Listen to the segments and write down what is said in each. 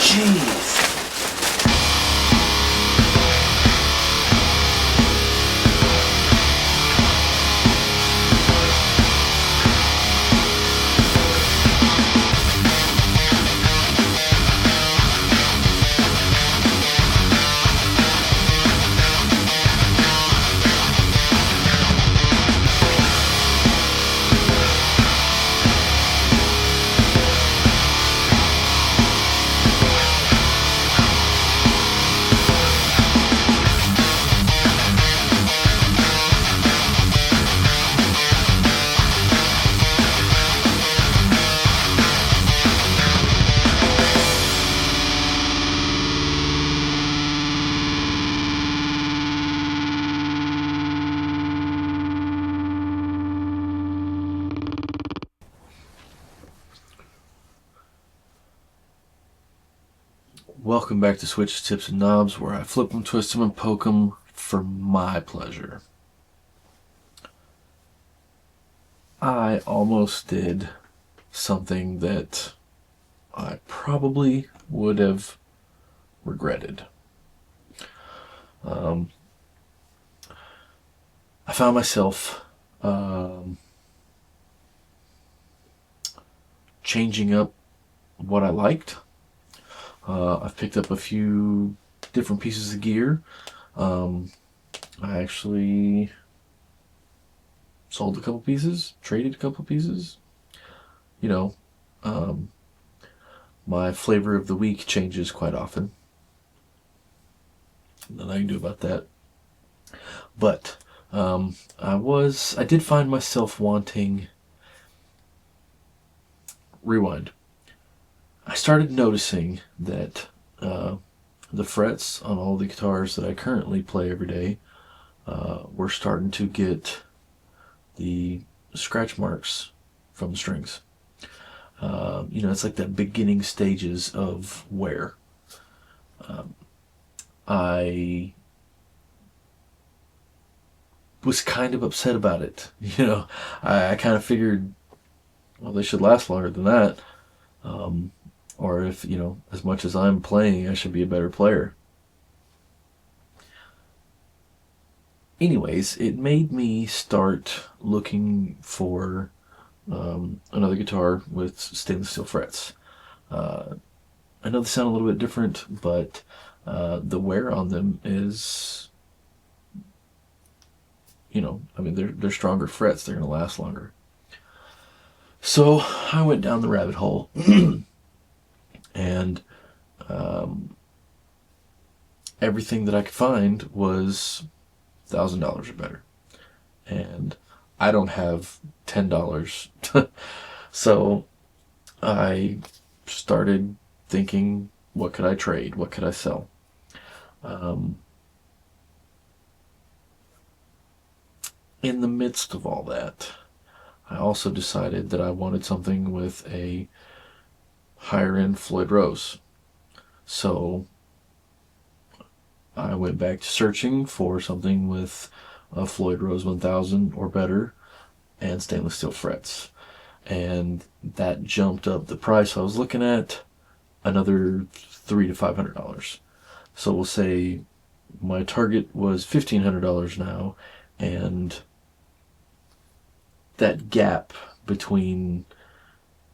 cheese. Welcome back to Switches, Tips, and Knobs, where I flip them, twist them, and poke them for my pleasure. I almost did something that I probably would have regretted. I found myself changing up what I liked. I've picked up a few different pieces of gear. I actually sold a couple pieces, traded a couple pieces. You know, my flavor of the week changes quite often. Nothing I can do about that. But I did find myself wanting rewind. I started noticing that the frets on all the guitars that I currently play every day were starting to get the scratch marks from the strings. It's like that beginning stages of wear. I was kind of upset about it. I kind of figured, well, they should last longer than that. Or if, as much as I'm playing, I should be a better player. Anyways, it made me start looking for another guitar with stainless steel frets. I know they sound a little bit different, but the wear on them is, they're stronger frets. They're going to last longer. So I went down the rabbit hole. And everything that I could find was $1,000 or better, and I don't have $10. So I started thinking, what could I trade? What could I sell? In the midst of all that, I also decided that I wanted something with a higher end Floyd Rose. So I went back to searching for something with a Floyd Rose 1000 or better and stainless steel frets. And that jumped up the price I was looking at another $300 to $500. So we'll say my target was $1,500 now, and that gap between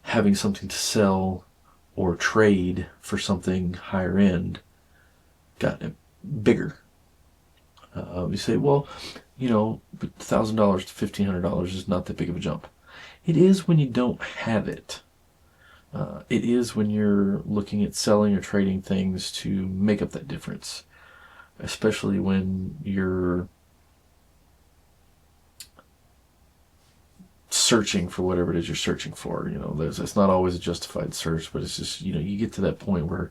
having something to sell or trade for something higher end got bigger. You say, well, $1,000 to $1,500 is not that big of a jump. It is when you don't have it. It is when you're looking at selling or trading things to make up that difference, especially when you're searching for whatever it is you're searching for. It's not always a justified search, but it's just, you get to that point where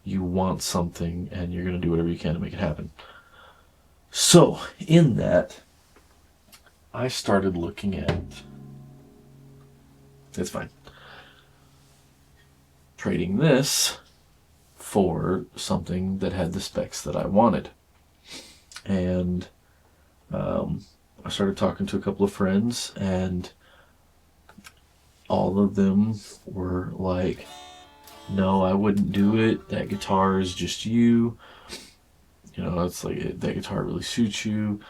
you want something and you're going to do whatever you can to make it happen. So in that, I started looking at, it's fine, trading this for something that had the specs that I wanted. And I started talking to a couple of friends, and all of them were like, no, I wouldn't do it. That guitar is just you. You know, it's like that guitar really suits you.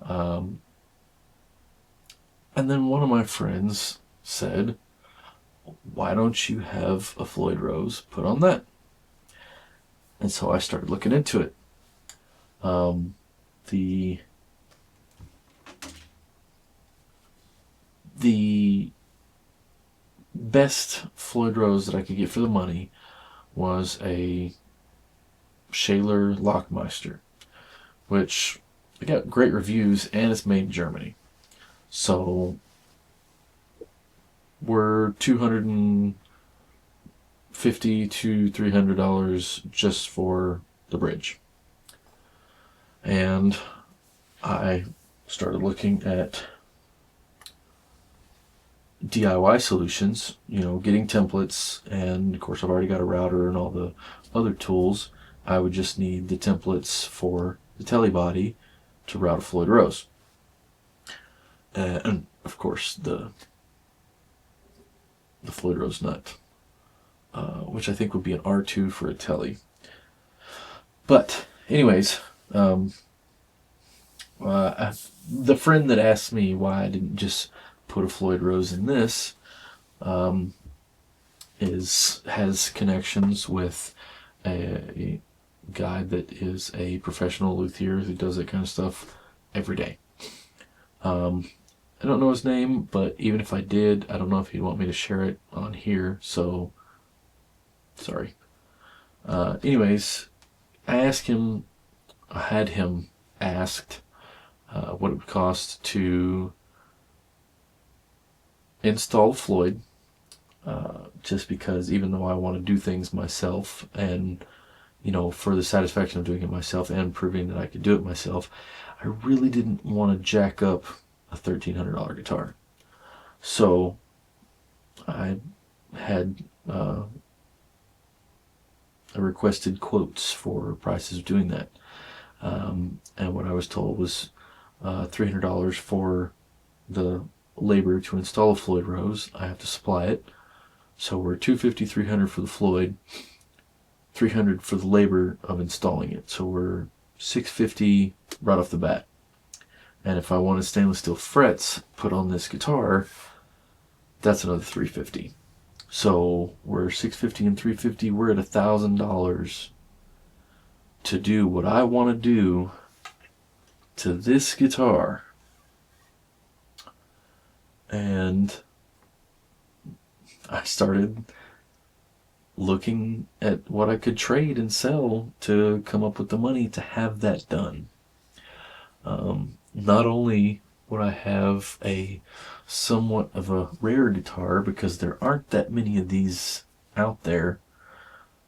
Um, and then one of my friends said, why don't you have a Floyd Rose put on that? And so I started looking into it. Um, the the best Floyd Rose that I could get for the money was a Shaler Lockmeister, which I got great reviews and it's made in Germany. So we're $250 to $300 just for the bridge. And I started looking at DIY solutions, you know, getting templates, and of course I've already got a router and all the other tools. I would just need the templates for the telly body to route a Floyd Rose. And of course the Floyd Rose nut, which I think would be an R2 for a telly. But anyways, the friend that asked me why I didn't just put a Floyd Rose in this has connections with a guy that is a professional luthier who does that kind of stuff every day. I don't know his name, but even if I did, I don't know if he'd want me to share it on here, so sorry. Anyways, I had him asked what it would cost to install Floyd, just because even though I want to do things myself and, you know, for the satisfaction of doing it myself and proving that I could do it myself, I really didn't want to jack up a $1,300 guitar. So I had I requested quotes for prices of doing that. And what I was told was $300 for the labor to install a Floyd Rose. I have to supply it. So we're $250, $300 for the Floyd, $300 for the labor of installing it. So we're $650 right off the bat. And if I wanted stainless steel frets put on this guitar, that's another $350. So we're $650 and $350. We're at $1,000 to do what I want to do to this guitar. And I started looking at what I could trade and sell to come up with the money to have that done. Not only would I have a somewhat of a rare guitar, because there aren't that many of these out there,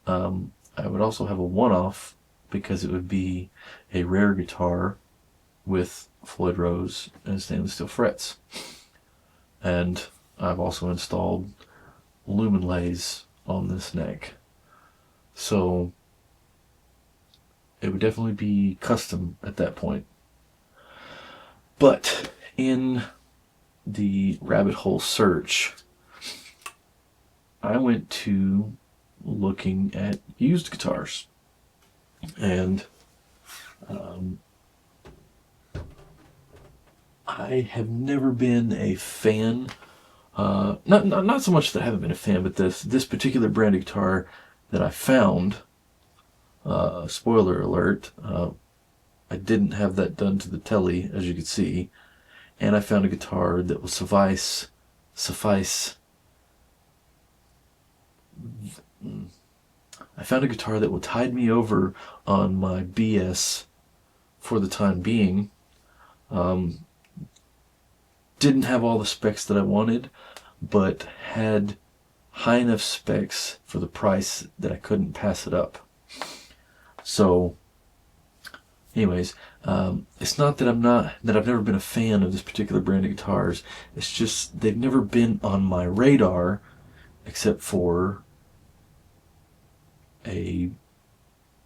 I would also have a one-off, because it would be a rare guitar with Floyd Rose and stainless steel frets. And I've also installed lumen lays on this neck. So it would definitely be custom at that point. But in the rabbit hole search, I went to looking at used guitars. And I have never been a fan. Not so much that I haven't been a fan, but this particular brand of guitar that I found. Spoiler alert. I didn't have that done to the telly, as you can see, and I found a guitar that will suffice. I found a guitar that will tide me over on my BS for the time being. Didn't have all the specs that I wanted, but had high enough specs for the price that I couldn't pass it up. So anyways, it's not that I've never been a fan of this particular brand of guitars. It's just they've never been on my radar, except for a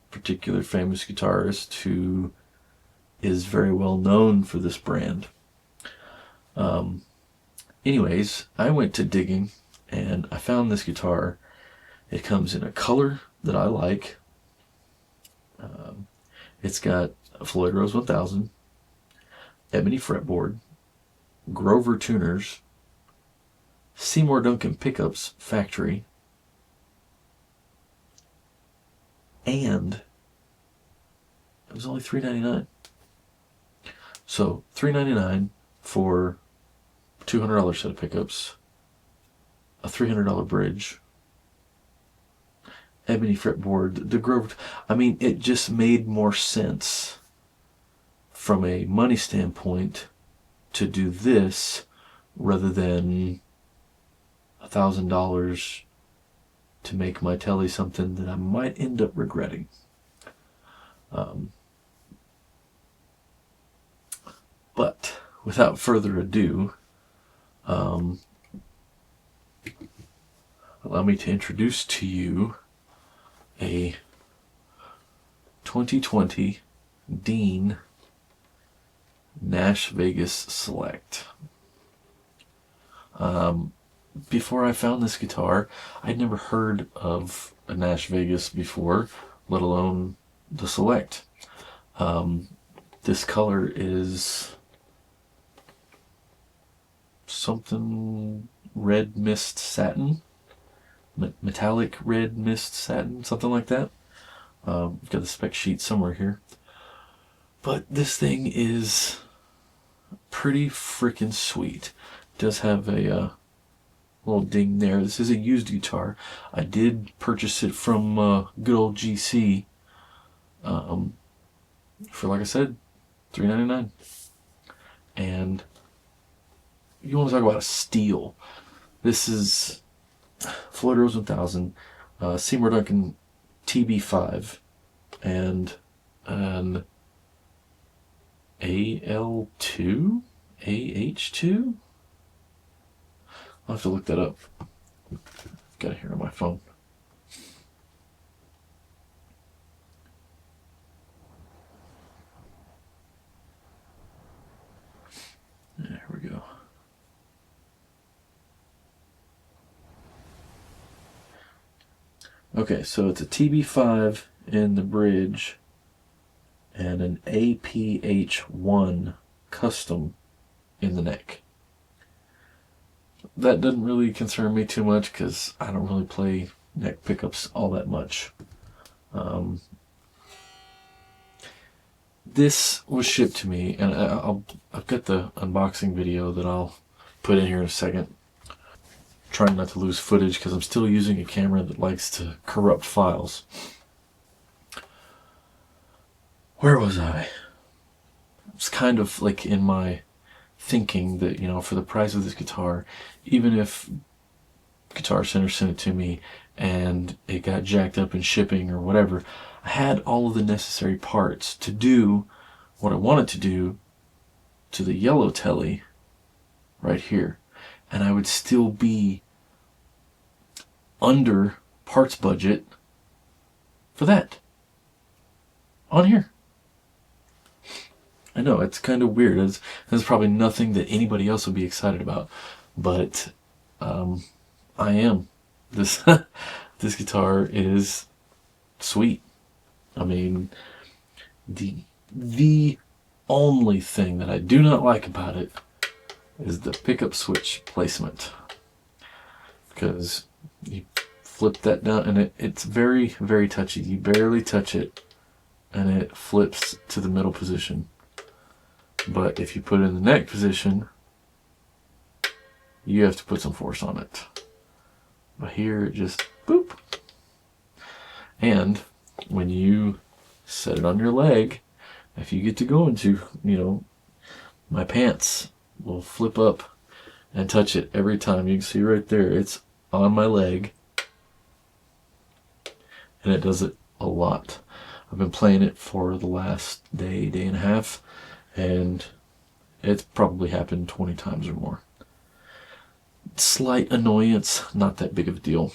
particular famous guitarist who is very well known for this brand. Anyways, I went to digging and I found this guitar, It comes in a color that I like. It's got a Floyd Rose 1000, ebony fretboard, Grover tuners, Seymour Duncan pickups factory, and it was only $399. So $399 for $200 set of pickups, a $300 bridge, ebony fretboard, the Grover. I mean, it just made more sense from a money standpoint to do this rather than $1,000 to make my telly something that I might end up regretting. But without further ado, allow me to introduce to you a 2020 Dean NashVegas Select. Before I found this guitar, I'd never heard of a NashVegas before, let alone the Select. This color is something red mist satin, metallic red mist satin, something like that. I've got the spec sheet somewhere here. But this thing is pretty freaking sweet. It does have a little ding there. This is a used guitar. I did purchase it from good old GC for, like I said, $399. And you want to talk about a steal. This is Floyd Rose 1000, Seymour Duncan TB5, and an AL2? AH2? I'll have to look that up. Got it here on my phone. There we go. Okay, so it's a TB5 in the bridge and an APH1 custom in the neck. That doesn't really concern me too much because I don't really play neck pickups all that much. This was shipped to me, and I've got the unboxing video that I'll put in here in a second. Trying not to lose footage because I'm still using a camera that likes to corrupt files. Where was I? It's kind of like in my thinking that, you know, for the price of this guitar, even if Guitar Center sent it to me and it got jacked up in shipping or whatever, I had all of the necessary parts to do what I wanted to do to the yellow telly right here. And I would still be under parts budget for that on here. I know, it's kind of weird. There's probably nothing that anybody else would be excited about, but I am. This guitar is sweet. I mean, the only thing that I do not like about it is the pickup switch placement, because you flip that down and it's very, very touchy. You barely touch it and it flips to the middle position. But if you put it in the neck position, you have to put some force on it. But here it just boop. And when you set it on your leg, if you get to go into, you know, my pants will flip up and touch it every time. You can see right there, it's on my leg, and it does it a lot. I've been playing it for the last day and a half, and it's probably happened 20 times or more. Slight annoyance, not that big of a deal.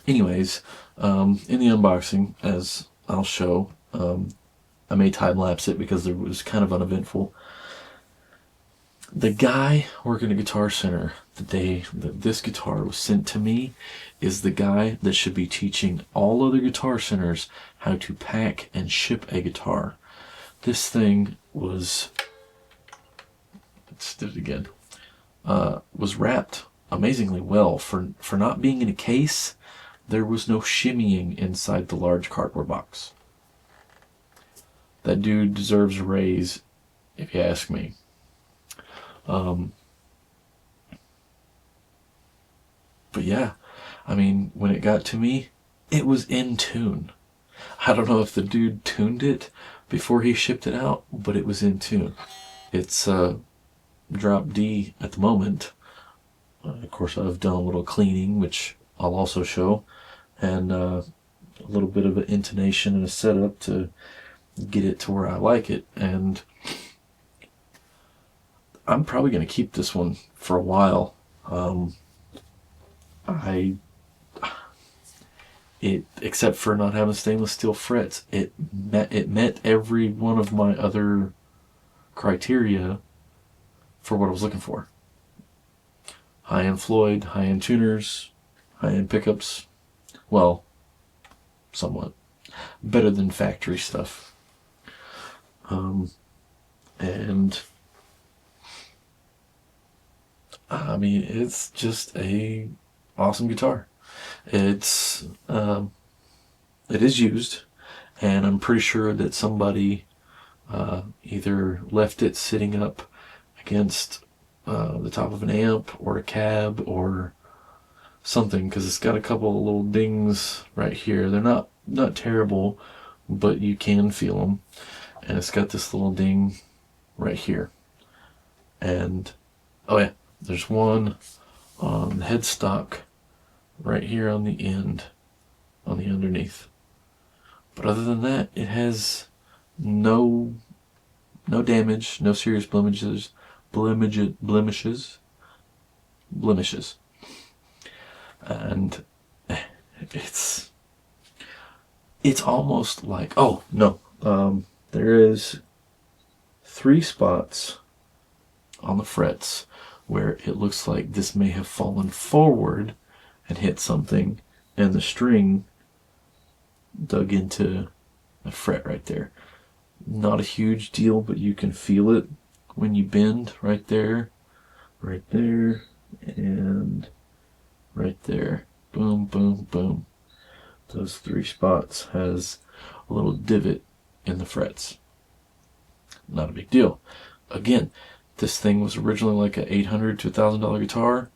Anyways, in the unboxing, as I'll show, I may time lapse it because it was kind of uneventful. The guy working at Guitar Center the day that this guitar was sent to me is the guy that should be teaching all other Guitar Centers how to pack and ship a guitar. This thing was, let's do it again, was wrapped amazingly well. For not being in a case, there was no shimmying inside the large cardboard box. That dude deserves a raise, if you ask me. But yeah, I mean, when it got to me, it was in tune. I don't know if the dude tuned it before he shipped it out, but it was in tune. It's drop D at the moment. Of course, I've done a little cleaning, which I'll also show, and a little bit of an intonation and a setup to get it to where I like it. And I'm probably going to keep this one for a while. Except for not having stainless steel frets, it met every one of my other criteria for what I was looking for. High-end Floyd, high-end tuners, high-end pickups. Well, somewhat better than factory stuff. And I mean, it's just a awesome guitar. It is used, and I'm pretty sure that somebody either left it sitting up against the top of an amp or a cab or something, because it's got a couple of little dings right here. They're not terrible, but you can feel them. And it's got this little ding right here. And oh yeah, there's one on the headstock right here on the end, on the underneath. But other than that, it has no damage, no serious blemishes. And it's almost like, oh no, there is 3 spots on the frets where it looks like this may have fallen forward and hit something, and the string dug into a fret right there. Not a huge deal, but you can feel it when you bend right there, and right there. Boom, boom, boom. Those 3 spots has a little divot in the frets. Not a big deal. Again, this thing was originally like an $800 to $1,000 guitar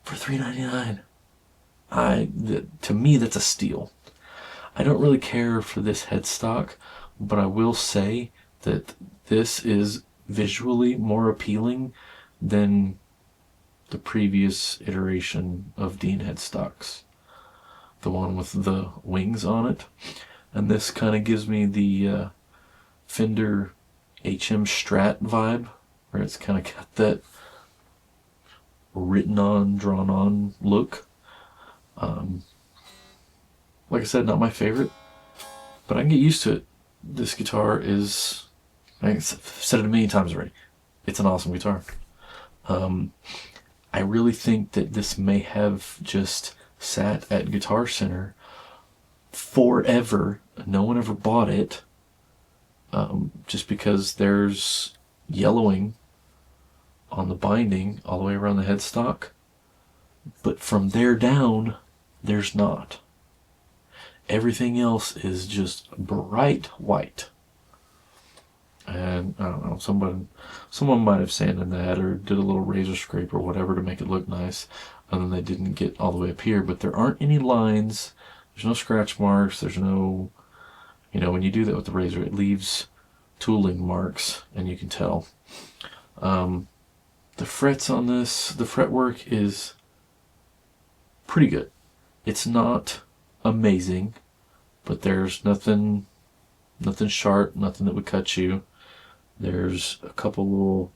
for $399. To me, that's a steal. I don't really care for this headstock, but I will say that this is visually more appealing than the previous iteration of Dean headstocks. The one with the wings on it. And this kind of gives me the Fender HM Strat vibe, where it's kind of got that written on, drawn on look. Like I said, not my favorite, but I can get used to it. This guitar is, I've said it a million times already, it's an awesome guitar. I really think that this may have just sat at Guitar Center forever. No one ever bought it, just because there's yellowing on the binding all the way around the headstock, but from there down, there's not. Everything else is just bright white. And I don't know, someone might have sanded that or did a little razor scrape or whatever to make it look nice, and then they didn't get all the way up here. But there aren't any lines, there's no scratch marks, there's no, when you do that with the razor, it leaves tooling marks, and you can tell. The frets on this, the fretwork is pretty good. It's not amazing, but there's nothing sharp, nothing that would cut you. There's a couple little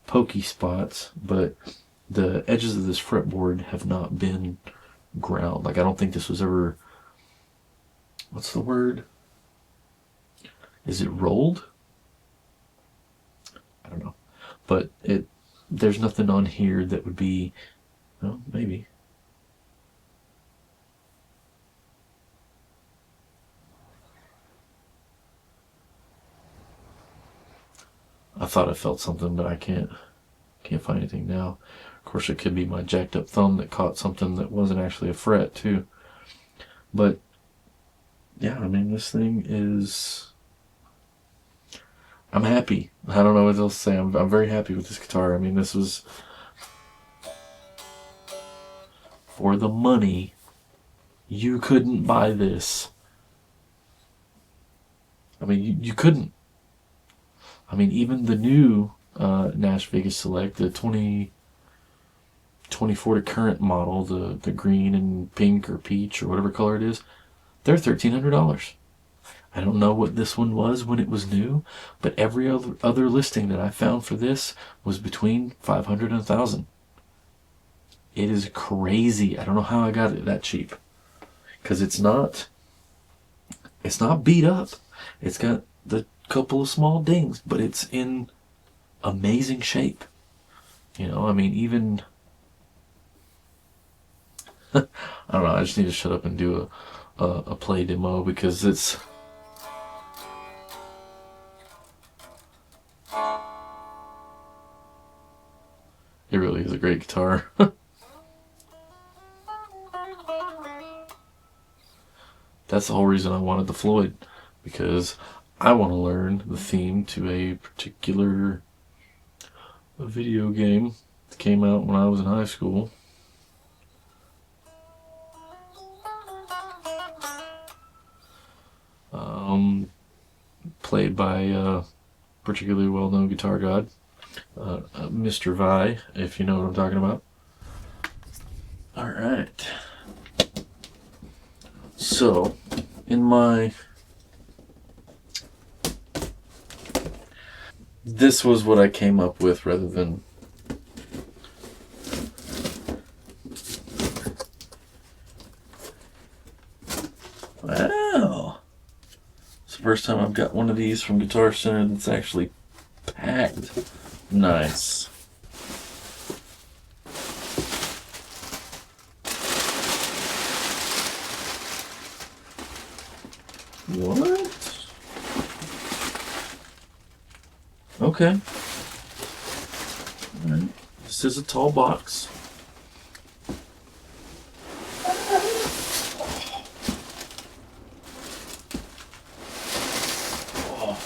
pokey spots, but the edges of this fretboard have not been ground. Like, I don't think this was ever, what's the word? Is it rolled? I don't know. But there's nothing on here that would be, well, maybe. I thought I felt something, but I can't find anything now. Of course, it could be my jacked up thumb that caught something that wasn't actually a fret too. But yeah, I mean, this thing is. I'm happy. I don't know what else to say. I'm very happy with this guitar. I mean, this was for the money. You couldn't buy this. I mean, you couldn't. I mean, even the new NashVegas Select, the 2024 to current model, the green and pink or peach or whatever color it is, they're $1,300. I don't know what this one was when it was new, but every other listing that I found for this was between $500 and $1,000. It is crazy. I don't know how I got it that cheap, because it's not beat up. It's got the couple of small dings, but it's in amazing shape. You know, I mean, even I don't know. I just need to shut up and do a play demo, because it really is a great guitar. That's the whole reason I wanted the Floyd, because I want to learn the theme to a particular video game that came out when I was in high school. Played by a particularly well-known guitar god, Mr. Vi, if you know what I'm talking about. All right. So, this was what I came up with rather than wow. It's the first time I've got one of these from Guitar Center that's actually packed. Nice. What? Okay. All right. This is a tall box. Oh.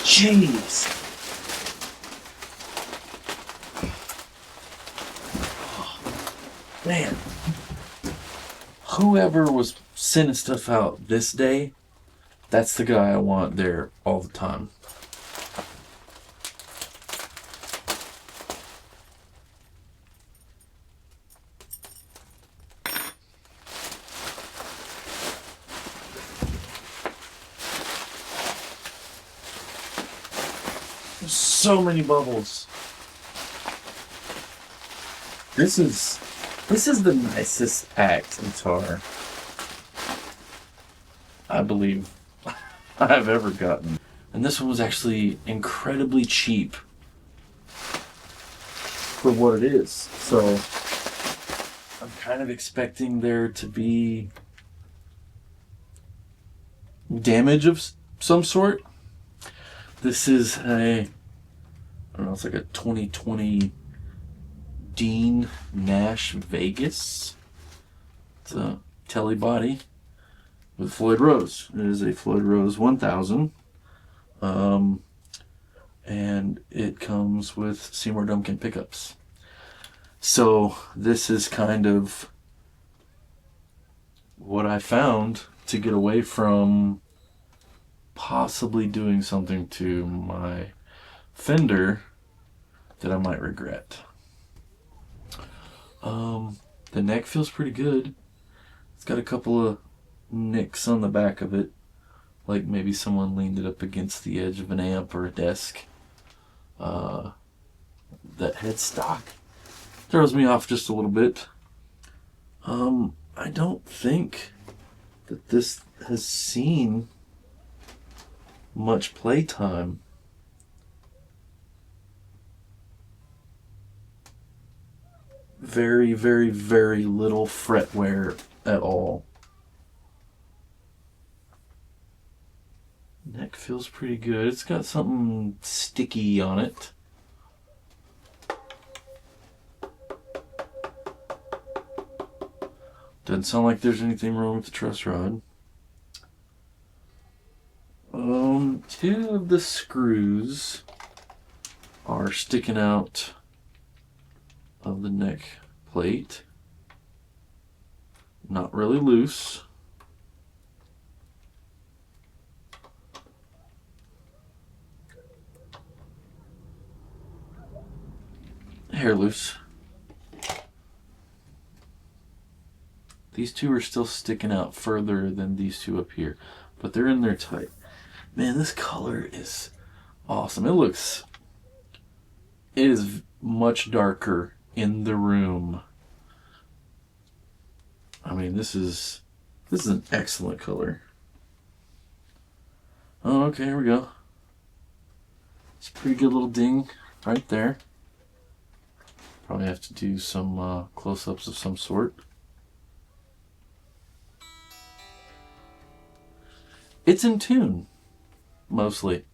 Jeez. Man. Whoever was sending stuff out this day, that's the guy I want there all the time. There's so many bubbles. This is the nicest packed guitar I believe I've ever gotten. And this one was actually incredibly cheap for what it is. So I'm kind of expecting there to be damage of some sort. This is I don't know, it's like a 2020 Dean NashVegas. It's a telly body with Floyd Rose. It is a Floyd Rose 1000. And it comes with Seymour Duncan pickups. So this is kind of what I found to get away from possibly doing something to my Fender that I might regret. The neck feels pretty good. It's got a couple of nicks on the back of it, like maybe someone leaned it up against the edge of an amp or a desk. That headstock throws me off just a little bit. I don't think that this has seen much playtime. Very, very, very little fret wear at all. Neck feels pretty good. It's got something sticky on it. Doesn't sound like there's anything wrong with the truss rod. Two of the screws are sticking out of the neck plate. Not really loose. Hair loose. These two are still sticking out further than these two up here, but they're in there tight. Man, this color is awesome. It is much darker in the room. I mean, this is an excellent color. Oh, okay, here we go. It's a pretty good little ding right there. Probably have to do some close-ups of some sort. It's in tune, mostly.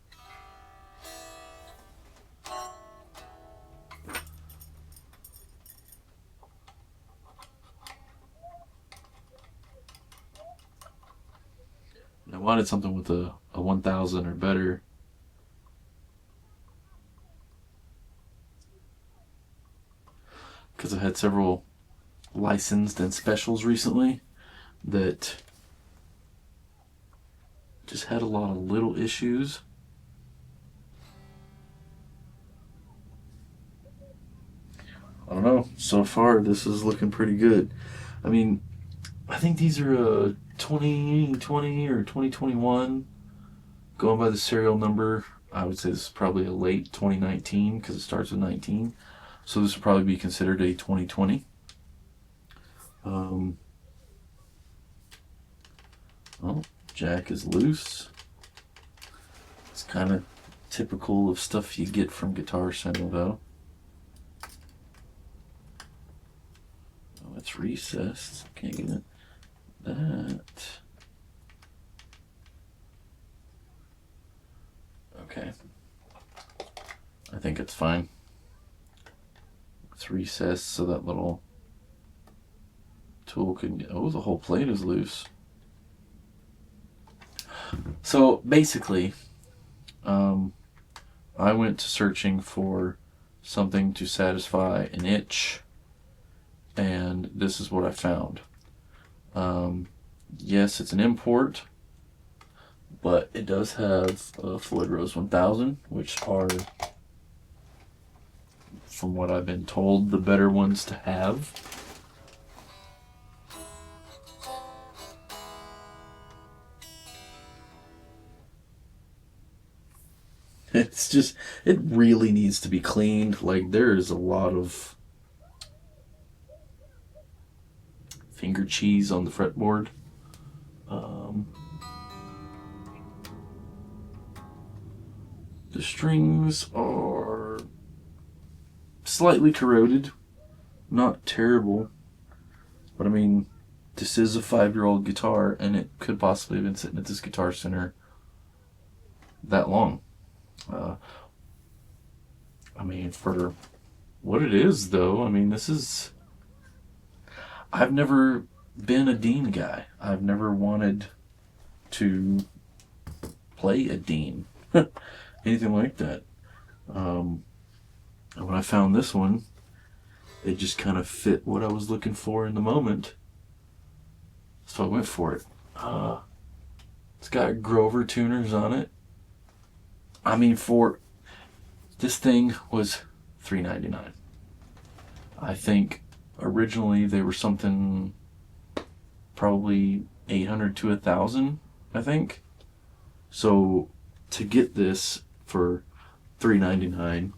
I wanted something with a 1000 or better. Because I had several licensed and specials recently that just had a lot of little issues. I don't know. So far, this is looking pretty good. I mean, I think these are 2020 or 2021. Going by the serial number, I would say this is probably a late 2019 because it starts with 19. So this would probably be considered a 2020. Well, jack is loose. It's kind of typical of stuff you get from Guitar Center, though. Oh, it's recessed. Can't get it. That. Okay. I think it's fine. It's recessed so that little tool can get. Oh, the whole plate is loose. So basically, I went to searching for something to satisfy an itch, and this is what I found. Yes, it's an import, but it does have a Floyd Rose 1000, which are, from what I've been told, the better ones to have. It's just, it really needs to be cleaned. Like, there is a lot of finger cheese on the fretboard. The strings are slightly corroded, not terrible, but I mean, this is a 5-year-old guitar, and it could possibly have been sitting at this Guitar Center that long. I mean, for what it is, though, I mean, this is... I've never been a Dean guy. I've never wanted to play a Dean. Anything like that. And when I found this one, it just kind of fit what I was looking for in the moment. So I went for it. It's got Grover tuners on it. I mean, for this thing was $399. I think originally they were something probably 800 to 1,000, I think. So to get this for $399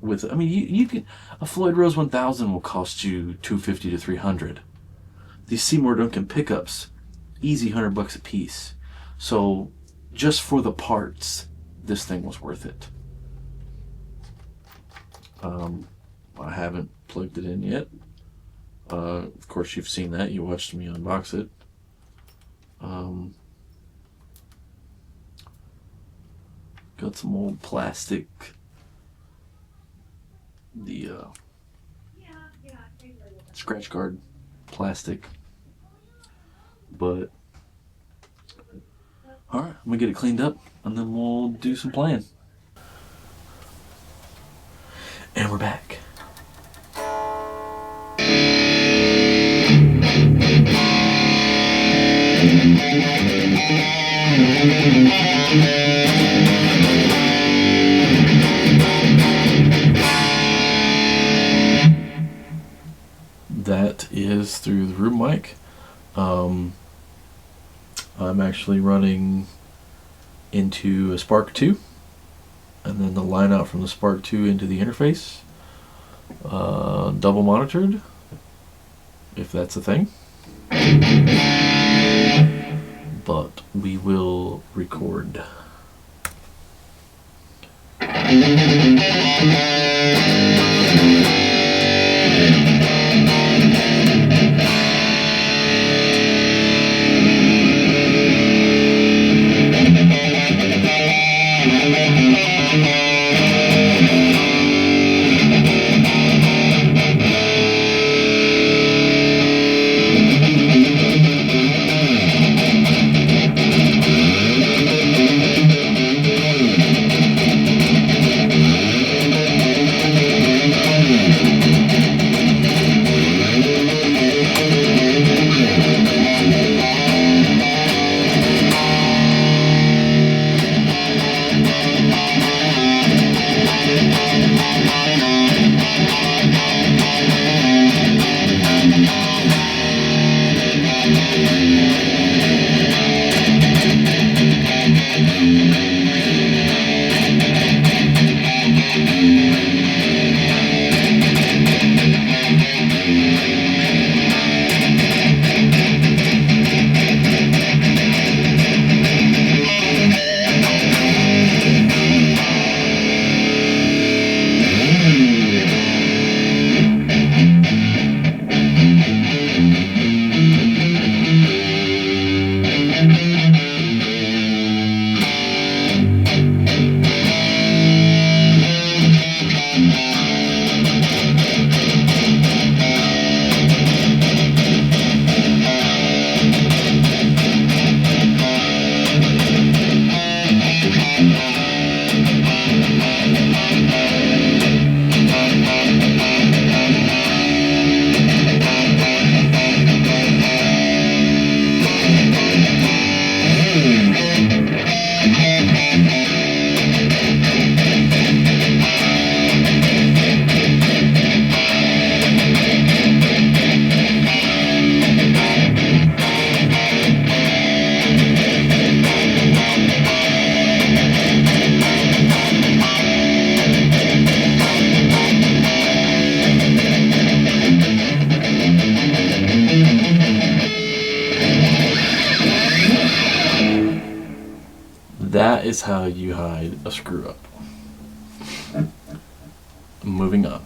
with, I mean, you can, a Floyd Rose 1000 will cost you $250 to $300. These Seymour Duncan pickups, easy $100 a piece. So just for the parts, this thing was worth it. I haven't plugged it in yet. Of course, you've seen that. You watched me unbox it. Got some old plastic. The scratch guard plastic. But alright, I'm gonna get it cleaned up and then we'll do some playing. And we're back. That is through the room mic. I'm actually running into a Spark 2 and then the line out from the Spark 2 into the interface. Double monitored, if that's a thing. But we will record. That is how you hide a screw up. Moving on.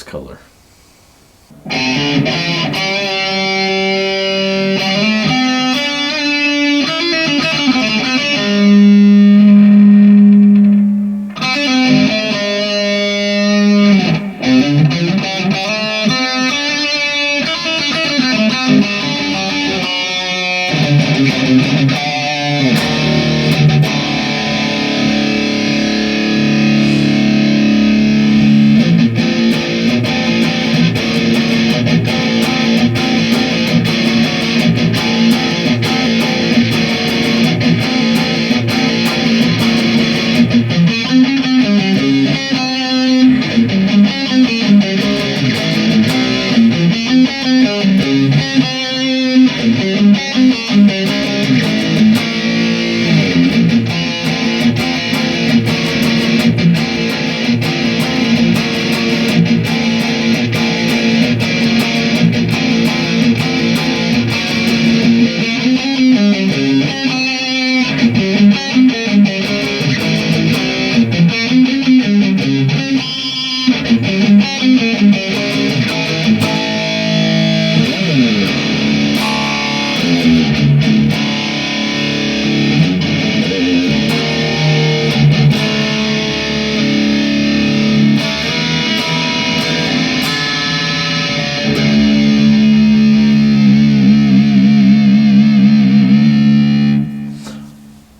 color.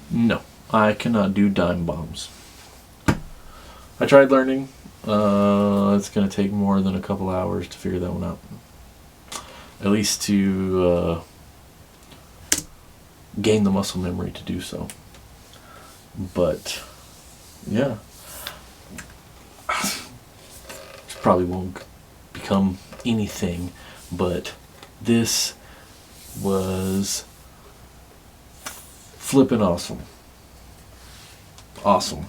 No, I cannot do dime bombs. I tried learning. It's going to take more than a couple hours to figure that one out. At least to gain the muscle memory to do so. But, yeah. It probably won't become anything, but this was flippin' awesome. Awesome.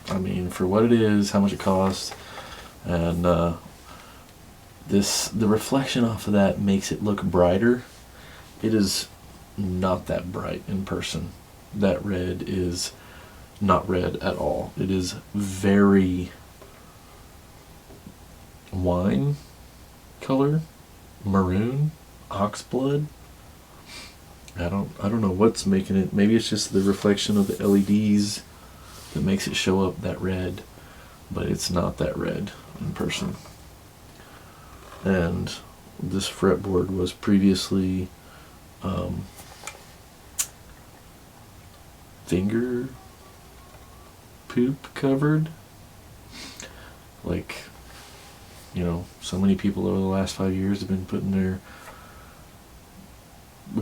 I mean, for what it is, how much it costs, and the reflection off of that makes it look brighter. It is not that bright in person. That red is not red at all. It is very wine color, maroon, oxblood. I don't know what's making it. Maybe it's just the reflection of the LEDs that makes it show up that red, but it's not that red in person. And this fretboard was previously finger poop covered. Like, you know, so many people over the last 5 years have been putting their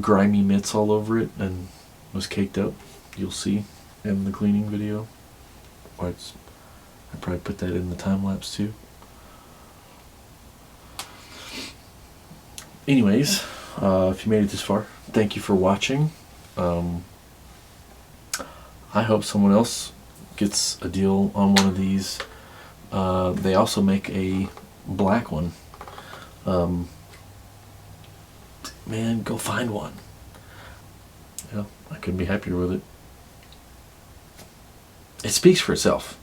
grimy mitts all over it and was caked up. You'll see in the cleaning video. Or I probably put that in the time lapse too. Anyways, if you made it this far, thank you for watching. I hope someone else gets a deal on one of these. They also make a black one. Man, go find one. Yeah, I couldn't be happier with it. It speaks for itself.